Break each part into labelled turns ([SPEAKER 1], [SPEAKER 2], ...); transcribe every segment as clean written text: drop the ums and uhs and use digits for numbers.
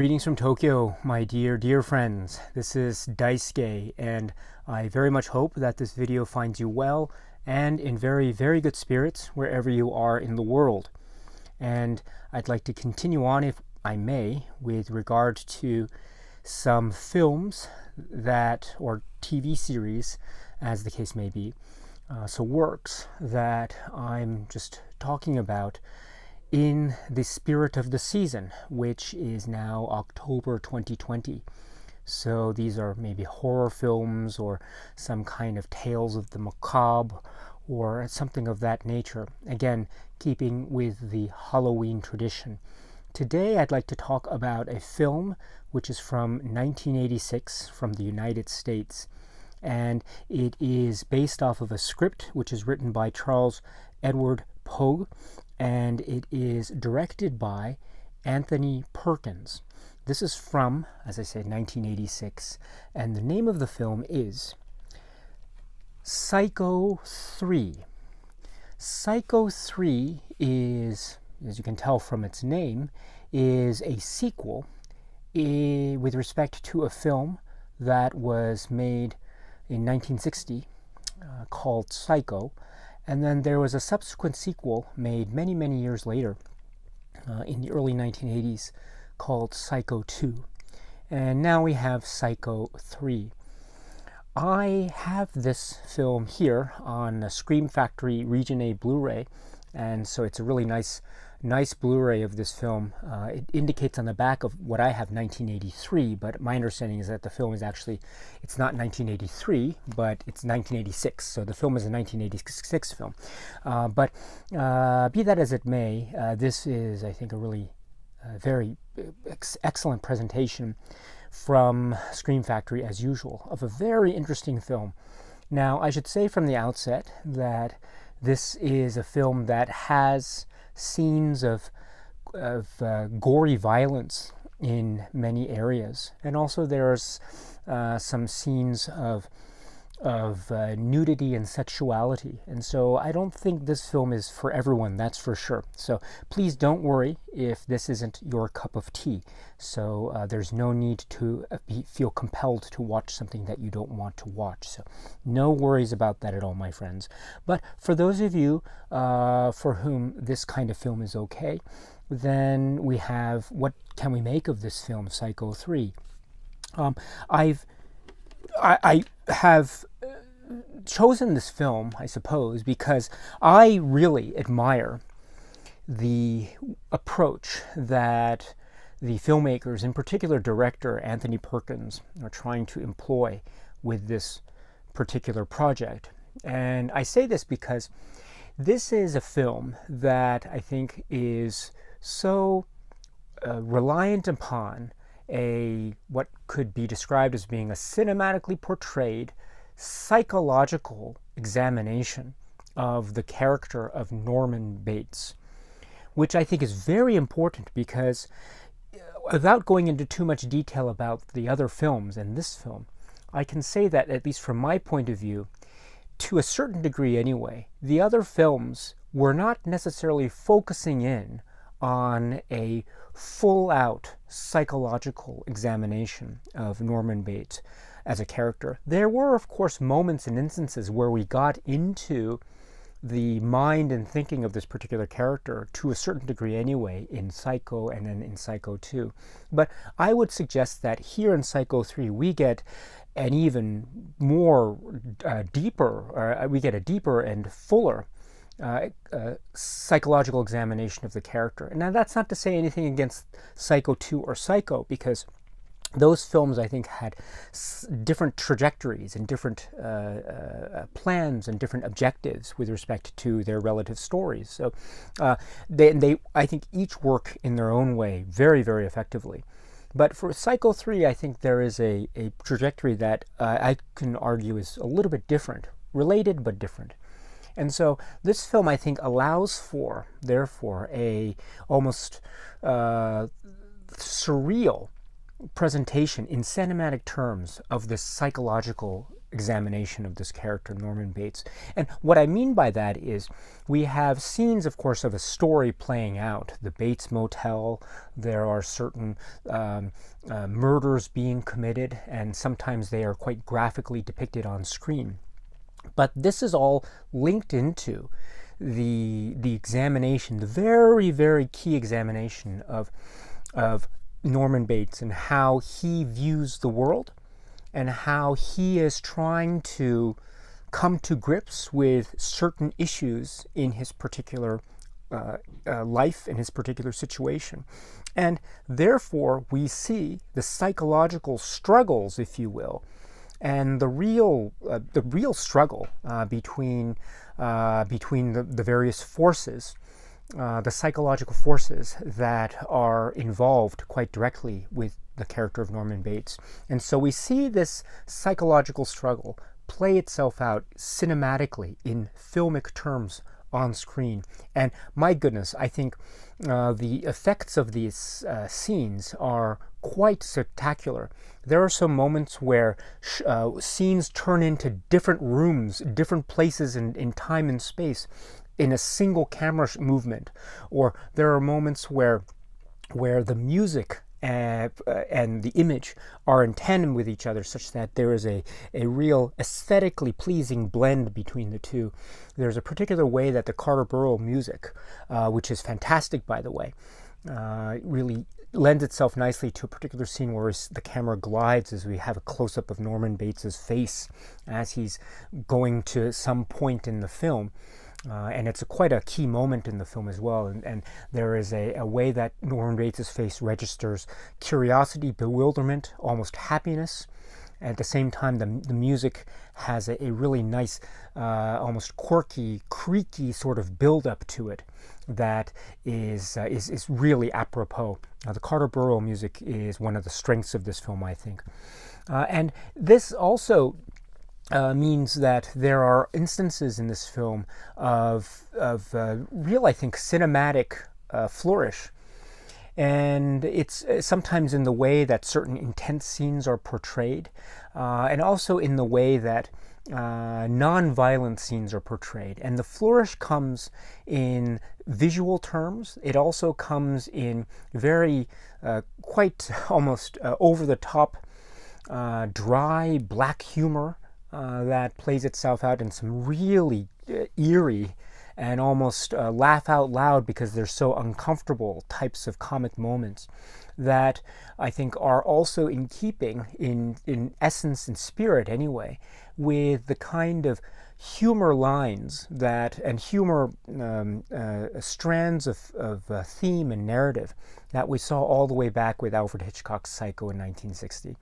[SPEAKER 1] Greetings from Tokyo, my dear friends. This is Daisuke, and I very much hope that this video finds you well and in very good spirits wherever you are in the world. And I'd like to continue on, if I may, with regard to some films or TV series, as the case may be, so works that I'm just talking about in the spirit of the season, which is now October 2020. So these are maybe horror films or some kind of tales of the macabre or something of that nature. Again, keeping with the Halloween tradition. Today I'd like to talk about a film which is from 1986 from the United States. And it is based off of a script which is written by Charles Edward Pogue, and it is directed by Anthony Perkins. This is from, as I said, 1986, and the name of the film is Psycho 3. Psycho 3 is, as you can tell from its name, is a sequel with respect to a film that was made in 1960 called Psycho. And then there was a subsequent sequel made many years later in the early 1980s called Psycho 2. And now we have Psycho 3. I have this film here on a Scream Factory Region A Blu-ray, and so it's a really nice Blu-ray of this film. It indicates on the back of what I have 1983, but my understanding is that the film is actually, it's not 1983, but it's 1986. So the film is a 1986 film. But be that as it may, this is, I think, a really very excellent presentation from Scream Factory, as usual, of a very interesting film. Now, I should say from the outset that this is a film that has scenes of gory violence in many areas, and also there's some scenes of nudity and sexuality, and so I don't think this film is for everyone, that's for sure. So please don't worry if this isn't your cup of tea. So there's no need to feel compelled to watch something that you don't want to watch. So no worries about that at all, my friends. But for those of you for whom this kind of film is okay, then we have, what can we make of this film, Psycho 3? I have chosen this film, I suppose, because I really admire the approach that the filmmakers, in particular director Anthony Perkins, are trying to employ with this particular project. And I say this because this is a film that I think is so reliant upon what could be described as being a cinematically portrayed psychological examination of the character of Norman Bates, which I think is very important because, without going into too much detail about the other films and this film, I can say that, at least from my point of view, to a certain degree anyway, the other films were not necessarily focusing in on a full-out psychological examination of Norman Bates as a character. There were, of course, moments and instances where we got into the mind and thinking of this particular character to a certain degree anyway in Psycho and then in Psycho 2. But I would suggest that here in Psycho 3 we get an even more we get a deeper and fuller psychological examination of the character. Now, that's not to say anything against Psycho 2 or Psycho, because those films, I think, had different trajectories and different plans and different objectives with respect to their relative stories. So they I think, each work in their own way very effectively. But for Psycho 3, I think there is a trajectory that I can argue is a little bit different, related but different. And so this film, I think, allows for, therefore, a almost surreal presentation in cinematic terms of this psychological examination of this character, Norman Bates. And what I mean by that is we have scenes, of course, of a story playing out. The Bates Motel, there are certain murders being committed, and sometimes they are quite graphically depicted on screen. But this is all linked into the examination, the very, very key examination of Norman Bates and how he views the world and how he is trying to come to grips with certain issues in his particular life, in his particular situation. And therefore, we see the psychological struggles, if you will, and the real struggle between the various forces, the psychological forces that are involved quite directly with the character of Norman Bates. And so we see this psychological struggle play itself out cinematically in filmic terms on screen. And my goodness, I think the effects of these scenes are quite spectacular. There are some moments where scenes turn into different rooms, different places in time and space in a single camera movement. Or there are moments where the music and the image are in tandem with each other, such that there is a real aesthetically pleasing blend between the two. There's a particular way that the Carter Burwell music, which is fantastic, by the way, really lends itself nicely to a particular scene where the camera glides as we have a close-up of Norman Bates's face as he's going to some point in the film. And it's quite a key moment in the film as well. And there is a way that Norman Bates' face registers curiosity, bewilderment, almost happiness. At the same time, the music has a really nice, almost quirky, creaky sort of build-up to it that is really apropos. The Carter Burwell music is one of the strengths of this film, I think. And this also means that there are instances in this film of real, I think, cinematic flourish. And it's sometimes in the way that certain intense scenes are portrayed, and also in the way that non-violent scenes are portrayed. And the flourish comes in visual terms. It also comes in very, quite almost over-the-top, dry black humor that plays itself out in some really eerie and almost laugh out loud because they're so uncomfortable types of comic moments that I think are also in keeping, in essence and spirit anyway, with the kind of humor lines that and humor strands of theme and narrative that we saw all the way back with Alfred Hitchcock's Psycho in 1960.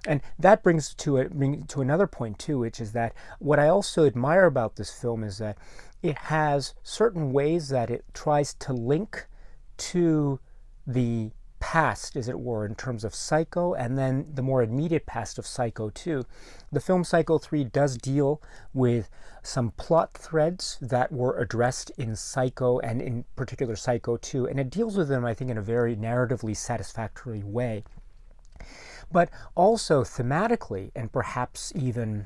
[SPEAKER 1] And that brings to another point too, which is that what I also admire about this film is that it has certain ways that it tries to link to the past, as it were, in terms of Psycho, and then the more immediate past of Psycho 2. The film Psycho 3 does deal with some plot threads that were addressed in Psycho, and in particular Psycho 2, and it deals with them, I think, in a very narratively satisfactory way. But also thematically, and perhaps even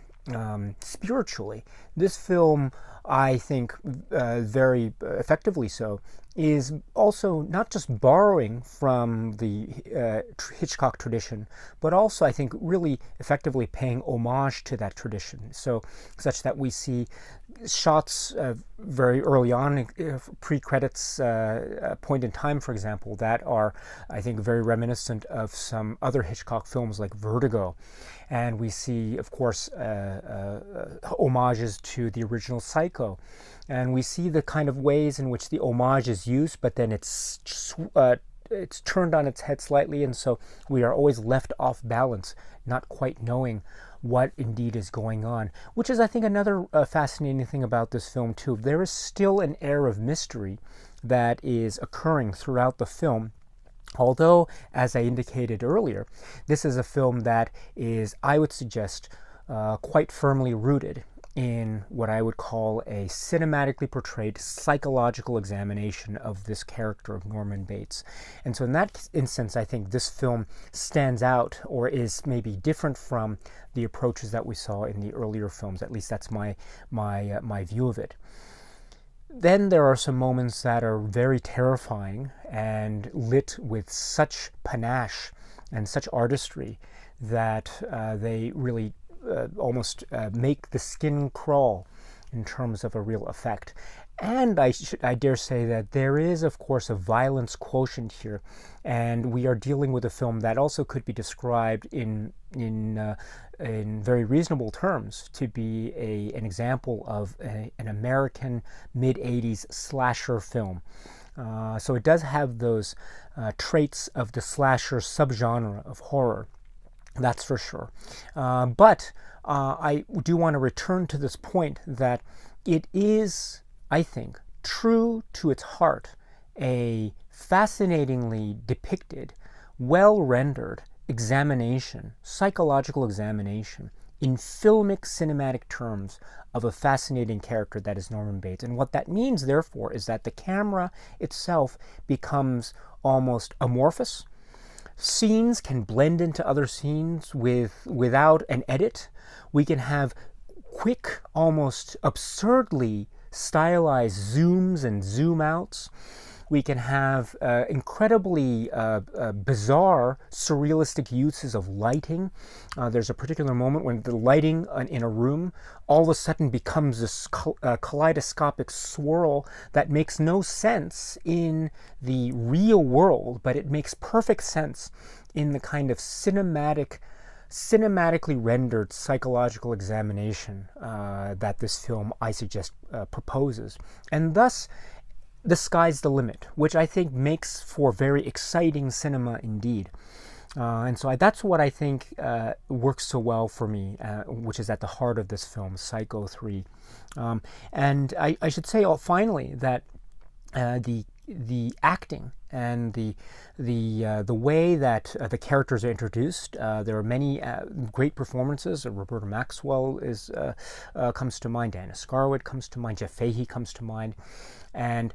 [SPEAKER 1] spiritually, this film, I think very effectively so, is also not just borrowing from the Hitchcock tradition, but also I think really effectively paying homage to that tradition. So such that we see shots very early on, pre-credits point in time, for example, that are, I think, very reminiscent of some other Hitchcock films like Vertigo. And we see, of course, homages to the original Psycho. And we see the kind of ways in which the homage is used, but then it's turned on its head slightly, and so we are always left off balance, not quite knowing what indeed is going on, which is, I think, another fascinating thing about this film, too. There is still an air of mystery that is occurring throughout the film, although, as I indicated earlier, this is a film that is, I would suggest, quite firmly rooted in what I would call a cinematically portrayed psychological examination of this character of Norman Bates. And so in that instance, I think this film stands out, or is maybe different from the approaches that we saw in the earlier films. At least that's my view of it. Then there are some moments that are very terrifying and lit with such panache and such artistry that they really almost make the skin crawl in terms of a real effect. And I dare say that there is, of course, a violence quotient here, and we are dealing with a film that also could be described in very reasonable terms to be an example of an American mid-'80s slasher film. So it does have those traits of the slasher subgenre of horror. That's for sure. But I do want to return to this point that it is, I think, true to its heart, a fascinatingly depicted, well-rendered examination, psychological examination, in filmic cinematic terms of a fascinating character that is Norman Bates. And what that means, therefore, is that the camera itself becomes almost amorphous. Scenes can blend into other scenes without an edit. We can have quick, almost absurdly stylized zooms and zoom outs. We can have incredibly bizarre, surrealistic uses of lighting. There's a particular moment when the lighting in a room all of a sudden becomes this kaleidoscopic swirl that makes no sense in the real world, but it makes perfect sense in the kind of cinematically rendered psychological examination that this film, I suggest, proposes. And thus, the sky's the limit, which I think makes for very exciting cinema indeed. And so that's what I think works so well for me, which is at the heart of this film, Psycho 3. And I should say finally that the acting and the way that the characters are introduced, there are many great performances. Roberta Maxwell comes to mind, Anna Scarwood comes to mind, Jeff Fahey comes to mind, and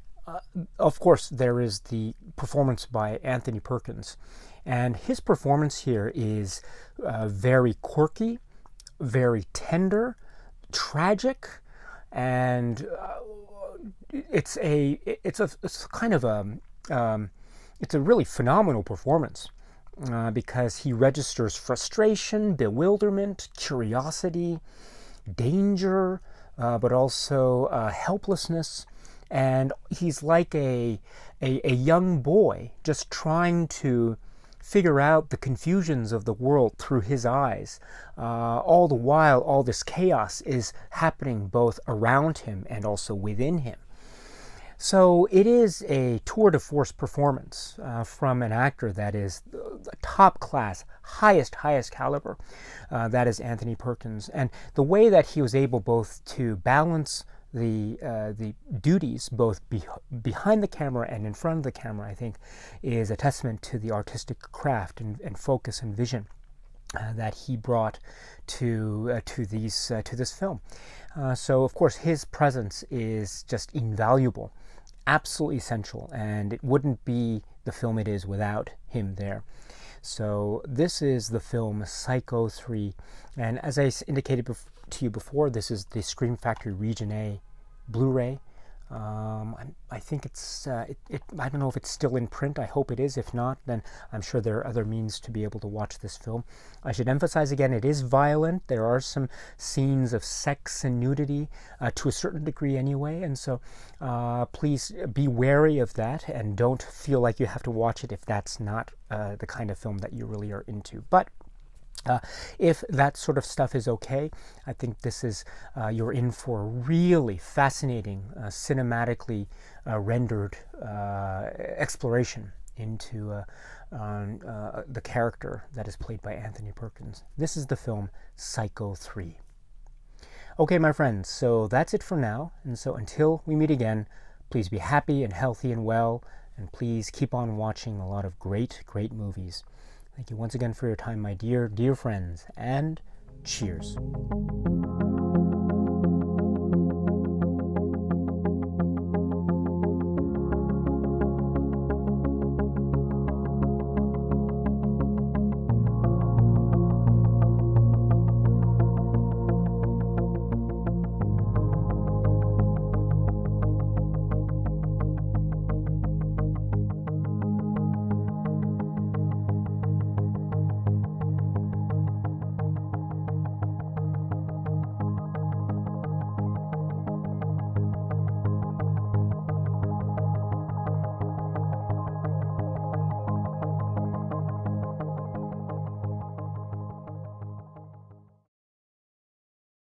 [SPEAKER 1] of course, there is the performance by Anthony Perkins. And his performance here is very quirky, very tender, tragic, and it's a really phenomenal performance because he registers frustration, bewilderment, curiosity, danger, but also helplessness. And he's like a young boy just trying to figure out the confusions of the world through his eyes. All the while, all this chaos is happening both around him and also within him. So it is a tour de force performance from an actor that is top class, highest caliber. That is Anthony Perkins. And the way that he was able both to balance the duties both behind the camera and in front of the camera, I think, is a testament to the artistic craft and focus and vision that he brought to this film. So of course his presence is just invaluable, absolutely essential, and it wouldn't be the film it is without him there. So this is the film Psycho 3, and as I indicated to you before, this is the Scream Factory Region A Blu-ray. I think it's I don't know if it's still in print. I hope it is. If not, then I'm sure there are other means to be able to watch this film. I should emphasize again, it is violent. There are some scenes of sex and nudity to a certain degree anyway, and so please be wary of that and don't feel like you have to watch it if that's not the kind of film that you really are into. But if that sort of stuff is okay, I think this is you're in for a really fascinating, cinematically rendered exploration into the character that is played by Anthony Perkins. This is the film Psycho 3. Okay, my friends, so that's it for now. And so until we meet again, please be happy and healthy and well, and please keep on watching a lot of great movies. Thank you once again for your time, my dear friends, and cheers.